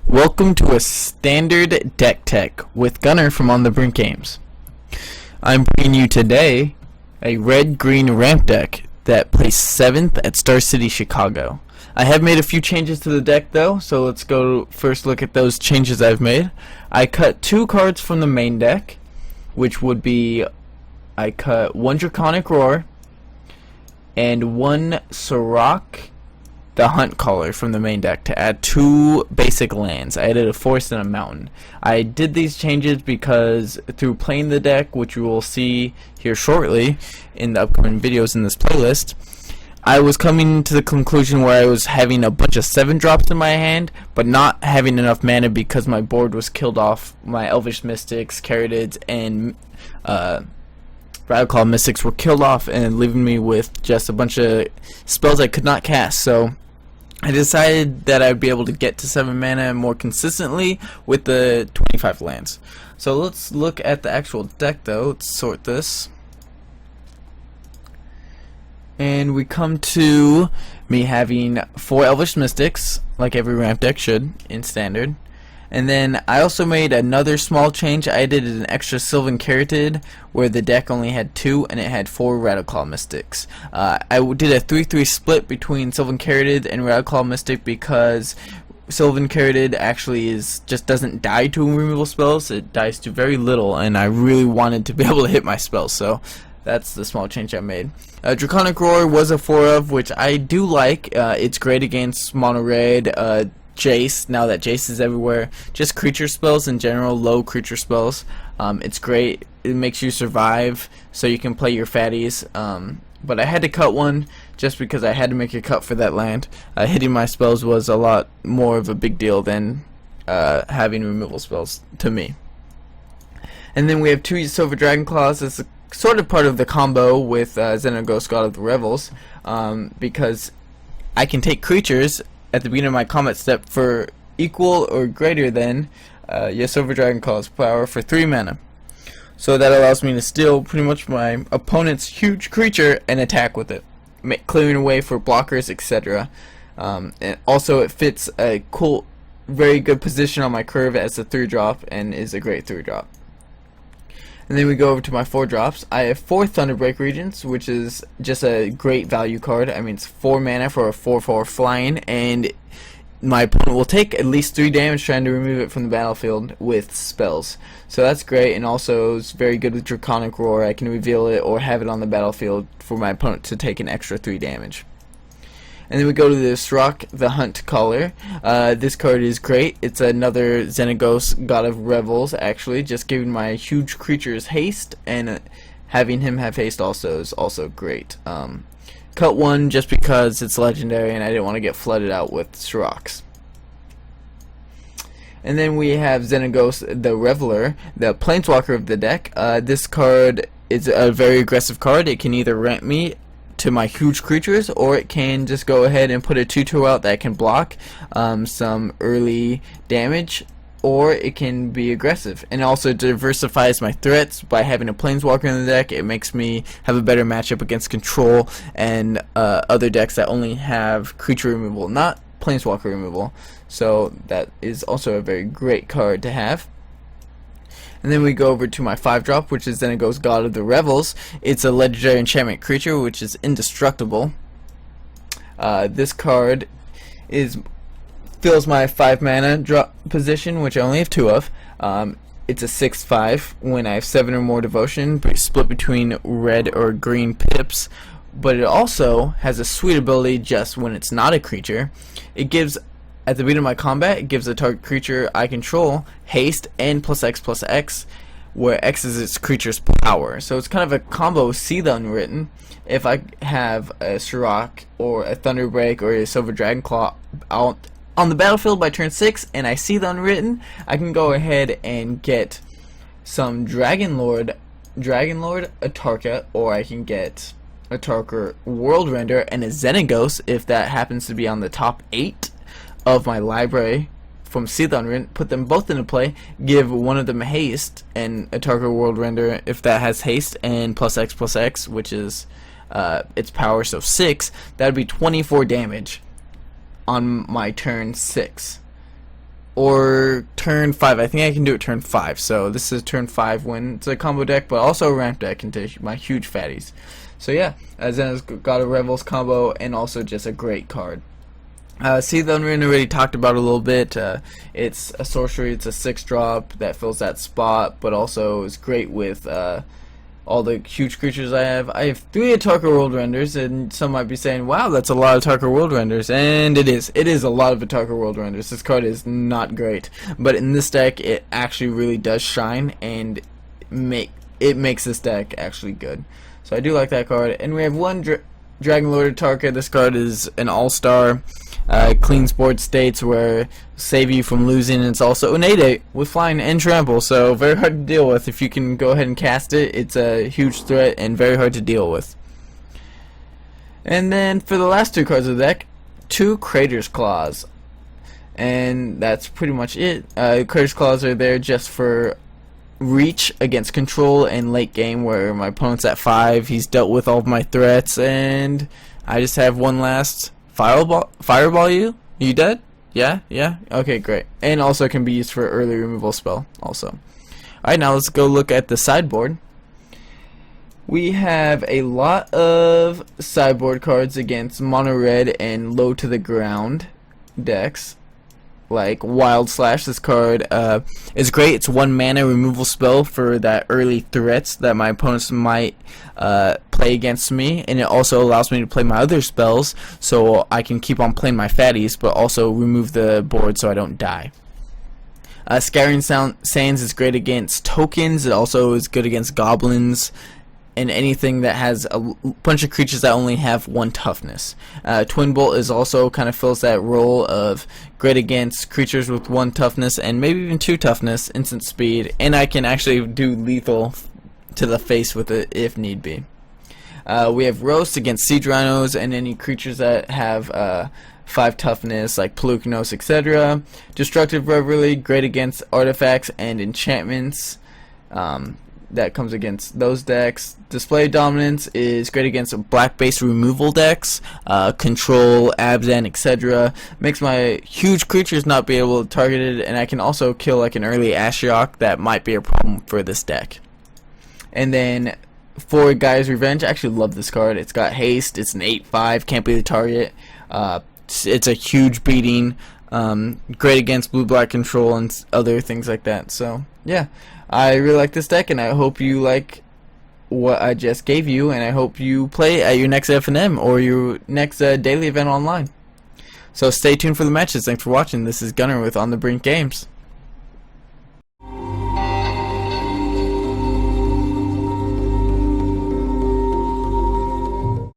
Welcome to a standard deck tech with Gunnar from On the Brink Games. I'm bringing you today a red-green ramp deck that placed 7th at Star City, Chicago. I have made a few changes to the deck though, so let's go first look at those changes I've made. I cut 2 cards from the main deck, which would be, I cut 1 Draconic Roar and 1 Sirach the Hunt Caller from the main deck to add 2 basic lands. I added a forest and a mountain. I did these changes because through playing the deck, which you will see here shortly in the upcoming videos in this playlist, I was coming to the conclusion where I was having a bunch of 7 drops in my hand, but not having enough mana because my board was killed off. My Elvish Mystics, Caratids, and Radical Mystics were killed off and leaving me with just a bunch of spells I could not cast. So I decided that I would be able to get to 7 mana more consistently with the 25 lands. So let's look at the actual deck though. Let's sort this. And we come to me having 4 Elvish Mystics, like every ramp deck should, in standard. And then I also made another small change. I did an extra Sylvan Caratid where the deck only had 2 and it had 4 Radical Mystics. I did a 3-3 split between Sylvan Caratid and Radical Mystic because Sylvan Caratid actually just doesn't die to removal spells. It dies to very little, and I really wanted to be able to hit my spells, so that's the small change I made. Draconic Roar was a 4 of, which I do like. It's great against mono red, Jace, now that Jace is everywhere. Just creature spells in general, low creature spells. It's great. It makes you survive so you can play your fatties. But I had to cut one just because I had to make a cut for that land. Hitting my spells was a lot more of a big deal than having removal spells to me. And then we have 2 Silver Dragon Claws. It's sort of part of the combo with Xenagos, God of the Revels, because I can take creatures at the beginning of my combat step for equal or greater than your Silver Dragon Claw's power for 3 mana. So that allows me to steal pretty much my opponent's huge creature and attack with it, clearing away for blockers, etc. And also it fits a cool, very good position on my curve as a 3-drop and is a great 3-drop. And then we go over to my 4 drops. I have 4 Thunderbreak Regents, which is just a great value card. I mean, it's 4 mana for a 4/4 flying, and my opponent will take at least 3 damage trying to remove it from the battlefield with spells. So that's great, and also it's very good with Draconic Roar. I can reveal it or have it on the battlefield for my opponent to take an extra 3 damage. And then we go to the Sirach the Hunt Caller. This card is great. It's another Xenagos, God of Revels, actually. Just giving my huge creatures haste, and having him have haste also is also great. Cut 1 just because it's legendary and I didn't want to get flooded out with Sirachs. And then we have Xenagos the Reveler, the Planeswalker of the deck. This card is a very aggressive card. It can either ramp me to my huge creatures, or it can just go ahead and put a 2/2 out that can block some early damage, or it can be aggressive. And also diversifies my threats by having a Planeswalker in the deck. It makes me have a better matchup against control and other decks that only have creature removal, not Planeswalker removal. So that is also a very great card to have. And then we go over to my 5-drop, which is Xenagos, God of the Revels. It's a legendary enchantment creature, which is indestructible. This card fills my 5 mana drop position, which I only have 2 of. It's a 6/5 when I have 7 or more devotion, split between red or green pips. But it also has a sweet ability just when it's not a creature. It gives, at the beginning of my combat, it gives a target creature I control haste and +X/+X, where X is its creature's power. So it's kind of a combo See the Unwritten. If I have a Sirach or a Thunderbreak or a Silver Dragon Claw out on the battlefield by turn 6 and I see the Unwritten, I can go ahead and get some Dragonlord Atarka, or I can get a Atarka World Render and a Xenagos if that happens to be on the top 8 of my library from See the Unwritten. Put them both into play, give one of them haste and Atarka World Render if that has haste and +X/+X, which is its power, so 6. That would be 24 damage on my turn 6. or turn 5. I think I can do it turn 5. So this is turn 5 when it's a combo deck, but also a ramp deck into my huge fatties. So yeah, Zena's got a Revels combo and also just a great card. See, the Unwritten already talked about it a little bit. It's a sorcery, it's a 6-drop that fills that spot, but also is great with all the huge creatures I have. I have 3 Atarka World Renders, and some might be saying, wow, that's a lot of Atarka World Renders, and it is. It is a lot of Atarka World Renders. This card is not great, but in this deck, it actually really does shine, and it makes this deck actually good. So I do like that card. And we have 1 Dragon Lord Atarka. This card is an all-star. Cleans board states where save you from losing, and it's also an 8/8 with flying and trample, so very hard to deal with. If you can go ahead and cast it, it's a huge threat and very hard to deal with. And then for the last 2 cards of the deck, 2 Crater's Claws, and that's pretty much it. Crater's Claws are there just for reach against control and late game where my opponent's at 5, he's dealt with all of my threats, and I just have one last fireball you? You dead? Yeah? Okay, great. And also can be used for early removal spell also. Alright, now let's go look at the sideboard. We have a lot of sideboard cards against mono red and low to the ground decks. Like Wild Slash. This card is great. It's 1 mana removal spell for that early threats that my opponents might play against me, and it also allows me to play my other spells so I can keep on playing my fatties but also remove the board so I don't die. Scattering Sands is great against tokens. It also is good against goblins and anything that has a bunch of creatures that only have 1 toughness. Twin Bolt is also kind of fills that role of great against creatures with 1 toughness and maybe even 2 toughness, instant speed, and I can actually do lethal to the face with it if need be. We have Roast against Siege Rhinos and any creatures that have 5 toughness like Pelukinos, etc. Destructive Reverie, great against artifacts and enchantments. That comes against those decks. Display Dominance is great against black base removal decks, Control, Abzan, etc. Makes my huge creatures not be able to target it, and I can also kill like an early Ashiok that might be a problem for this deck. And then for Gaia's Revenge, I actually love this card. It's got haste, it's an 8/5, can't be the target. It's a huge beating. Great against blue-black control and other things like that. So yeah, I really like this deck, and I hope you like what I just gave you, and I hope you play at your next FNM or your next daily event online. So stay tuned for the matches. Thanks for watching. This is Gunnar with On the Brink Games.